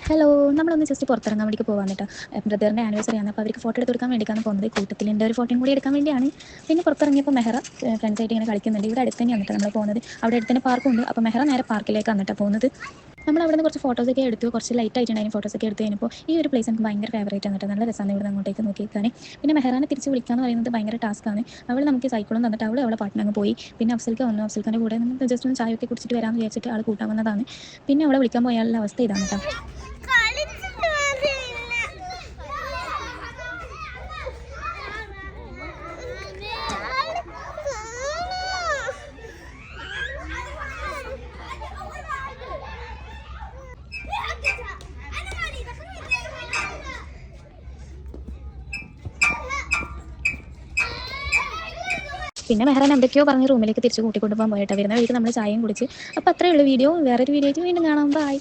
Hello, നമ്മളൊന്ന് just പുറത്തിറങ്ങാൻ വേണ്ടി പോകാൻ കേട്ടോ. ബ്രദറിൻ്റെ ആനിവേഴ്സറി ആണ്. അപ്പോൾ അവർക്ക് ഫോട്ടോ എടുക്കാൻ വേണ്ടിയിട്ടാണ് പോകുന്നത്. കൂട്ടത്തിൽ എൻ്റെ ഒരു ഫോട്ടോയും കൂടി എടുക്കാൻ വേണ്ടിയാണ്. പിന്നെ പുറത്തിറങ്ങിയപ്പോൾ മെഹറ ഫ്രണ്ട്സായിട്ട് ഇങ്ങനെ കളിക്കുന്നുണ്ട്. ഇവിടെ അടുത്ത് തന്നെയാണ് കേട്ടോ നമ്മൾ പോകുന്നത്. അവിടെ അടുത്ത് തന്നെ പാർക്കുണ്ട്. അപ്പോൾ മെഹറ നേരെ പാർക്കിലേക്കാണ് കേട്ടോ പോകുന്നത്. നമ്മൾ അവിടെ നിന്ന് കുറച്ച് ഫോട്ടോസൊക്കെ എടുത്തു. കുറച്ച് ലൈറ്റ് ആയിട്ടുണ്ടായിരുന്നു ഫോട്ടോസൊക്കെ എടുത്ത് കഴിഞ്ഞപ്പോൾ ഈ ഒരു പ്ലേസ് എനിക്ക് ഭയങ്കര ഫേവറേറ്റ് ആണ് കേട്ടോ. നല്ല രസമാണ് ഇവിടെ അങ്ങോട്ടേക്ക് നോക്കിയിരിക്കാൻ. പിന്നെ മെഹറാനെ തിരിച്ച് വിളിക്കുക എന്ന് പറയുന്നത് ഭയങ്കര ടാസ്ക്കാണ്. അവൾ നമുക്ക് സൈക്കിളും തന്നിട്ട് അവളെ പാട്ടിനങ്ങ് പോയി. പിന്നെ അഫ്സലിൻ്റെ കൂടെ നമുക്ക് ജസ്റ്റ് ഒന്ന് ചായയൊക്കെ കുടിച്ചിട്ട് വരാമെന്ന് വിചാരിച്ചിട്ട് ആൾ കൂട്ടാൻ വന്നതാണ്. പിന്നെ അവളെ വിളിക്കാൻ പോയാലുള്ള അവസ്ഥ ഇതാണ് കേട്ടോ. പിന്നെ മെഹറാൻ എന്തൊക്കെയോ പറഞ്ഞ് റൂമിലേക്ക് തിരിച്ച് കൂട്ടിക്കൊണ്ടു പോകാൻ പോയിട്ടാണ്. വരുന്ന വഴിക്ക് നമ്മൾ ചായയും കുടിച്ച്. അപ്പോൾ അത്രയേ ഉള്ളൂ വീഡിയോ. വേറൊരു വീഡിയോ ആയിട്ട് വീണ്ടും കാണാം. ബൈ.